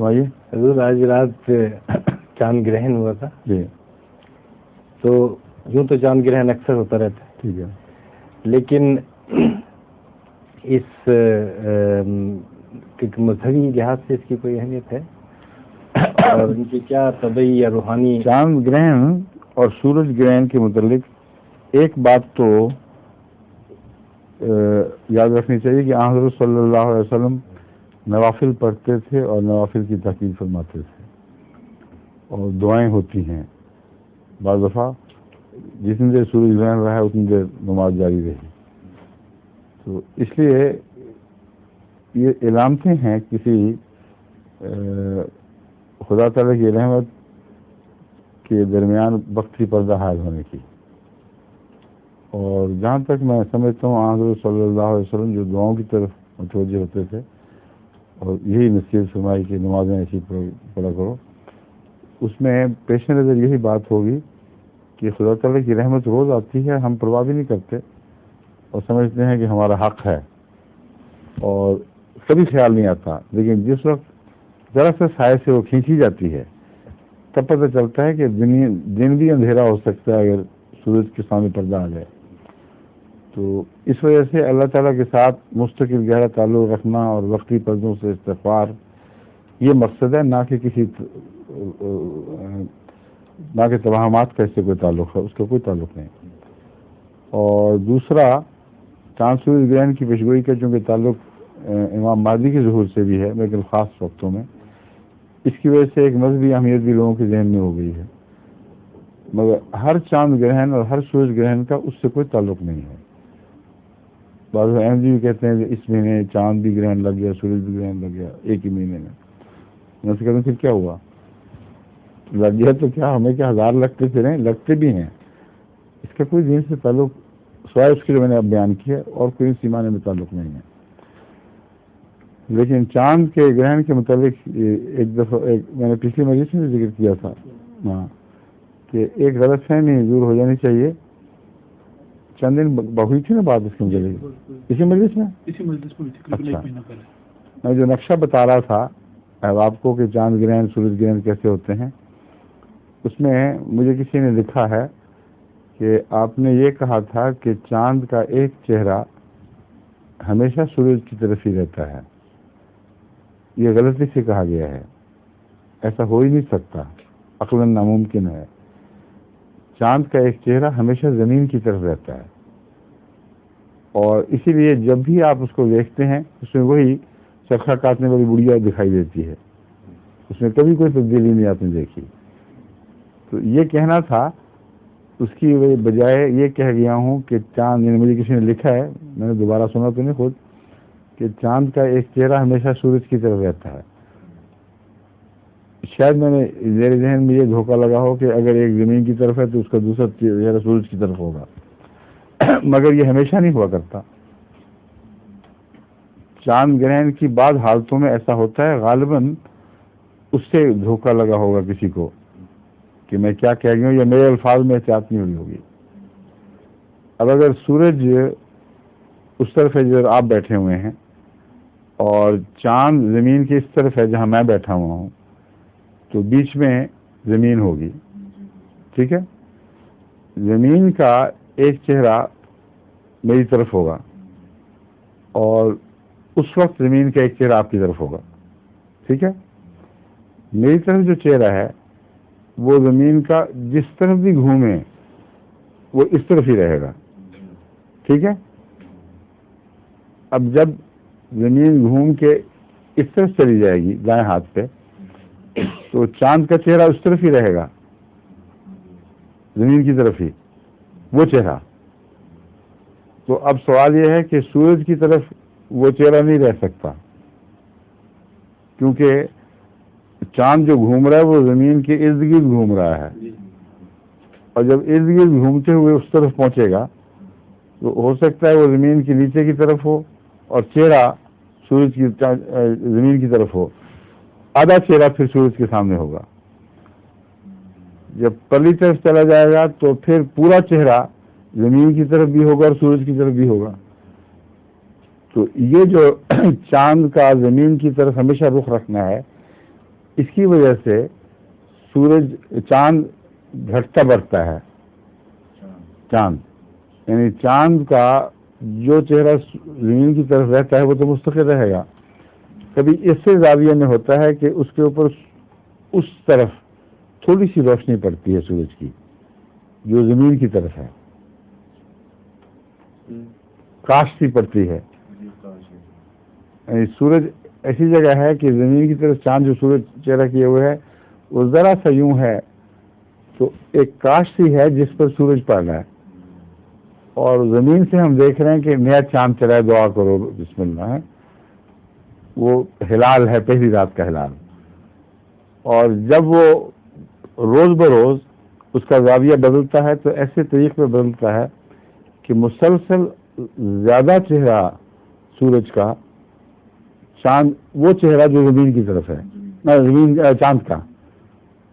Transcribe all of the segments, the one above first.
سمائیے حضور آج رات چاند گرہن ہوا تھا جی. تو یوں تو چاند گرہن اکثر ہوتا رہتا ہے, ٹھیک ہے, لیکن اس مذہبی لحاظ سے اس کی کوئی اہمیت ہے اور ان کی کیا طبعی یا روحانی؟ چاند گرہن اور سورج گرہن کے متعلق ایک بات تو یاد رکھنی چاہیے کہ حضرت صلی اللہ علیہ وسلم نوافل پڑھتے تھے اور نوافل کی تحقیق فرماتے تھے, اور دعائیں ہوتی ہیں. بعض دفعہ جتنی دیر سورج گرہن رہا ہے اتنی دیر نماز جاری رہی. تو اس لیے یہ علامتیں ہیں کسی خدا تعالیٰ کی رحمت کے درمیان وقتی پردہ حائل ہونے کی. اور جہاں تک میں سمجھتا ہوں حضرت صلی اللہ علیہ وسلم جو دعاؤں کی طرف متوجہ ہوتے تھے اور یہی نصیحت فرمائی کہ نمازیں ایسی پڑھا کرو, اس میں پیش نظر یہی بات ہوگی کہ خدا تعالیٰ کی رحمت روز آتی ہے, ہم پرواہ بھی نہیں کرتے اور سمجھتے ہیں کہ ہمارا حق ہے اور کبھی خیال نہیں آتا. لیکن جس وقت ذرا سے سائے سے وہ کھینچی جاتی ہے تب پتہ چلتا ہے کہ دن بھی اندھیرا ہو سکتا ہے اگر سورج کے سامنے پردہ آ جائے. تو اس وجہ سے اللہ تعالیٰ کے ساتھ مستقل گہرا تعلق رکھنا اور وقتی پردوں سے استغفار یہ مقصد ہے, نہ کہ نہ کہ توہمات کا اس سے کوئی تعلق ہے, اس کا کوئی تعلق نہیں. اور دوسرا, چاند سورج گرہن کی پیشگوئی کا چونکہ تعلق امام مہدی کے ظہور سے بھی ہے لیکن خاص وقتوں میں, اس کی وجہ سے ایک مذہبی اہمیت بھی لوگوں کے ذہن میں ہو گئی ہے. مگر ہر چاند گرہن اور ہر سورج گرہن کا اس سے کوئی تعلق نہیں ہے. بعض احمد جی بھی کہتے ہیں کہ اس مہینے چاند بھی گرہن لگ گیا, سورج بھی گرہن لگ گیا ایک ہی مہینے میں. میں سے کہتا ہوں پھر کیا ہوا, لگ گیا تو کیا, ہمیں کیا ہزار لگتے پھریں, لگتے بھی ہیں. اس کا کوئی دین سے تعلق سوائے اس کے جو میں نے اب بیان کیا اور کوئی اسی معنی میں تعلق نہیں ہے. لیکن چاند کے گرہن کے متعلق ایک دفعہ میں نے پچھلی مجلس میں بھی ذکر کیا تھا ہاں کہ ایک غلط فہمی دور ہو جانی چاہیے. چند دن ہوئی تھی نا بات اس کے متعلق, اسی مجلس میں اچھا میں جو نقشہ بتا رہا تھا آپ کو کہ چاند گرہن سورج گرہن کیسے ہوتے ہیں, اس میں مجھے کسی نے لکھا ہے کہ آپ نے یہ کہا تھا کہ چاند کا ایک چہرہ ہمیشہ سورج کی طرف ہی رہتا ہے. یہ غلطی سے کہا گیا ہے, ایسا ہو ہی نہیں سکتا, عقلاً ناممکن ہے. چاند کا ایک چہرہ ہمیشہ زمین کی طرف رہتا ہے, اور اسی لیے جب بھی آپ اس کو دیکھتے ہیں اس میں وہی چرخا کاٹنے والی بڑھیا دکھائی دیتی ہے, اس میں کبھی کوئی تبدیلی نہیں آپ نے دیکھی. تو یہ کہنا تھا, اس کی بجائے یہ کہہ گیا ہوں کہ چاند, مجھے کسی نے لکھا ہے, میں نے دوبارہ سنا تو نہیں خود, کہ چاند کا ایک چہرہ ہمیشہ سورج کی طرف رہتا ہے. شاید میں نے میرے ذہن میں یہ دھوکہ لگا ہو کہ اگر ایک زمین کی طرف ہے تو اس کا دوسرا چہرہ سورج کی طرف ہوگا, مگر یہ ہمیشہ نہیں ہوا کرتا. چاند گرہن کی بعض حالتوں میں ایسا ہوتا ہے, غالباً اس سے دھوکہ لگا ہوگا کسی کو کہ میں کیا کہہ گیا ہوں, یا میرے الفاظ میں احتیاط نہیں ہوئی ہوگی. اب اگر سورج اس طرف ہے جدھر آپ بیٹھے ہوئے ہیں اور چاند زمین کی اس طرف ہے جہاں میں بیٹھا ہوا ہوں, تو بیچ میں زمین ہوگی, ٹھیک ہے. زمین کا ایک چہرہ میری طرف ہوگا اور اس وقت زمین کا ایک چہرہ آپ کی طرف ہوگا, ٹھیک ہے. میری طرف جو چہرہ ہے وہ زمین کا جس طرف بھی گھومے وہ اس طرف ہی رہے گا, ٹھیک ہے. اب جب زمین گھوم کے اس طرف چلی جائے گی دائیں ہاتھ پہ, تو چاند کا چہرہ اس طرف ہی رہے گا, زمین کی طرف ہی وہ چہرہ. تو اب سوال یہ ہے کہ سورج کی طرف وہ چہرہ نہیں رہ سکتا, کیونکہ چاند جو گھوم رہا ہے وہ زمین کے ارد گرد گھوم رہا ہے, اور جب ارد گرد گھومتے ہوئے اس طرف پہنچے گا تو ہو سکتا ہے وہ زمین کے نیچے کی طرف ہو اور چہرہ سورج کی زمین کی طرف ہو, آدھا چہرہ پھر سورج کے سامنے ہوگا. جب پرلی طرف چلا جائے گا تو پھر پورا چہرہ زمین کی طرف بھی ہوگا اور سورج کی طرف بھی ہوگا. تو یہ جو چاند کا زمین کی طرف ہمیشہ رخ رکھنا ہے, اس کی وجہ سے سورج چاند گھٹتا بڑھتا ہے. چاند یعنی چاند کا جو چہرہ زمین کی طرف رہتا ہے وہ تو مستقل رہے گا. کبھی اس سے زاویہ میں ہوتا ہے کہ اس کے اوپر اس طرف تھوڑی سی روشنی پڑتی ہے سورج کی جو زمین کی طرف ہے, کاش سی پڑتی ہے. سورج ایسی جگہ ہے کہ زمین کی طرف چاند جو سورج چہرہ کیے ہوئے ہے وہ ذرا سا یوں ہے تو ایک کاش سی ہے جس پر سورج پڑ رہا ہے, اور زمین سے ہم دیکھ رہے ہیں کہ نیا چاند چلا ہے, دعا کرو بسم اللہ ہے, وہ ہلال ہے, پہلی رات کا ہلال. اور جب وہ روز بروز اس کا زاویہ بدلتا ہے تو ایسے طریقے پہ بدلتا ہے کہ مسلسل زیادہ چہرہ سورج کا چاند, وہ چہرہ جو زمین کی طرف ہے, زمین چاند کا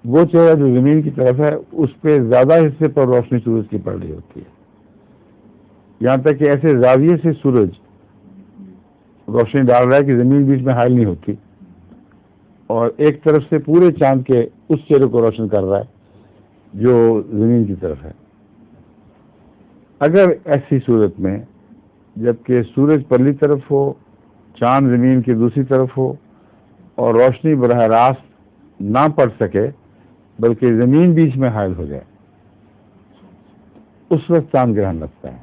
وہ چہرہ جو زمین کی طرف ہے اس پہ زیادہ حصے پر روشنی سورج کی پڑ رہی ہوتی ہے, یہاں تک کہ ایسے زاویے سے سورج روشنی ڈال رہا ہے کہ زمین بیچ میں حائل نہیں ہوتی, اور ایک طرف سے پورے چاند کے اس چہرے کو روشن کر رہا ہے جو زمین کی طرف ہے. اگر ایسی صورت میں جبکہ سورج پرلی طرف ہو, چاند زمین کی دوسری طرف ہو, اور روشنی براہ راست نہ پڑ سکے بلکہ زمین بیچ میں حائل ہو جائے, اس وقت چاند گرہن لگتا ہے.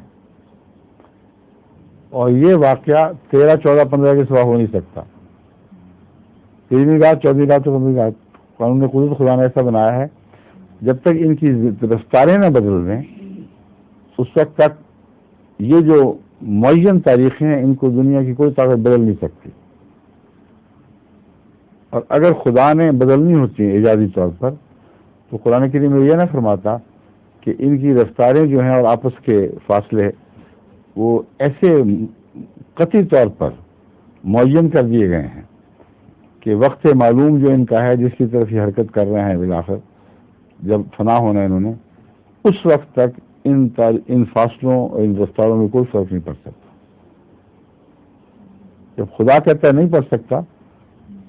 اور یہ واقعہ 13, 14, 15 کے سوا ہو نہیں سکتا. 13ویں رات, 14ویں رات, 15ویں رات قانون قدرت خدا نے ایسا بنایا ہے جب تک ان کی رفتاریں نہ بدل دیں اس وقت تک یہ جو معین تاریخیں ہیں ان کو دنیا کی کوئی طاقت بدل نہیں سکتی. اور اگر خدا نے بدلنی ہوتی ہیں ایجادی طور پر تو قرآن کریم میں یہ نہ فرماتا کہ ان کی رفتاریں جو ہیں اور آپس کے فاصلے وہ ایسے قطعی طور پر معین کر دیے گئے ہیں کہ وقت معلوم جو ان کا ہے جس کی طرف یہ حرکت کر رہے ہیں بالآخر جب فنا ہونا ہے انہوں نے, اس وقت تک ان فاصلوں اور ان رفتاروں میں کوئی فرق نہیں پڑ سکتا. جب خدا کہتا ہے نہیں پڑ سکتا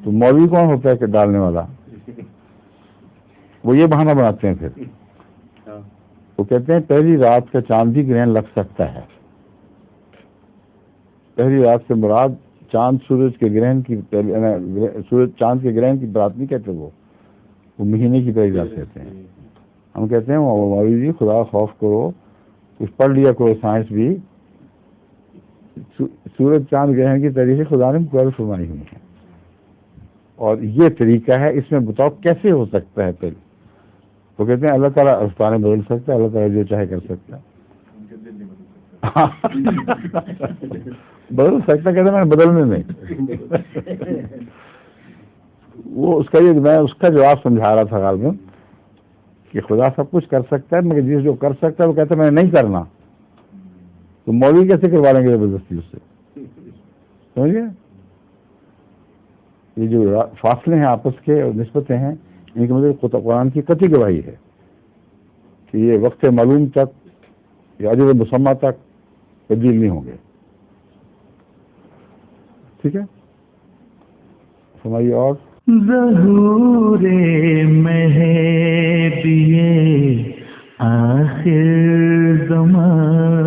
تو مولوی کون ہوتا ہے کہ ڈالنے والا؟ وہ یہ بہانہ بناتے ہیں. پھر وہ کہتے ہیں پہلی رات کا چاند بھی گرہن لگ سکتا ہے. پہلی رات سے مراد چاند سورج کے گرہن کی سورج چاند کے گرہن کی برات نہیں کہتے, وہ مہینے کی پہلی رات کہتے ہیں. ہم کہتے ہیں مولوی جی خدا خوف کرو, کچھ پڑھ لیا کرو سائنس بھی. سورج چاند گرہن کی تاریخ خدا نے مقرر فرمائی ہوئی ہے, اور یہ طریقہ ہے. اس میں بتاؤ کیسے ہو سکتا ہے؟ پہلے وہ کہتے ہیں اللہ تعالیٰ رفتاریں بدل سکتا ہے, اللہ تعالیٰ جو چاہے کر سکتا ہے. بدل سکتا کہتے ہیں بدلنے میں وہ اس کا یہ میں اس کا جواب سمجھا رہا تھا غالباً کہ خدا سب کچھ کر سکتا ہے مگر جس جو کر سکتا ہے وہ کہتا ہے میں نہیں کرنا, تو مولوی کیسے کروا لیں گے زبردستی اس سے؟ سمجھے؟ یہ جو فاصلے ہیں آپس کے اور نسبتیں ہیں ان کے مطلب قرآن کی قطعی گواہی ہے کہ یہ وقت معلوم تک یا اجل مسمہ تک تبدیل نہیں ہوں گے. ٹھیک ہے, سمائیے. اور ظہور مہدی آخر زمان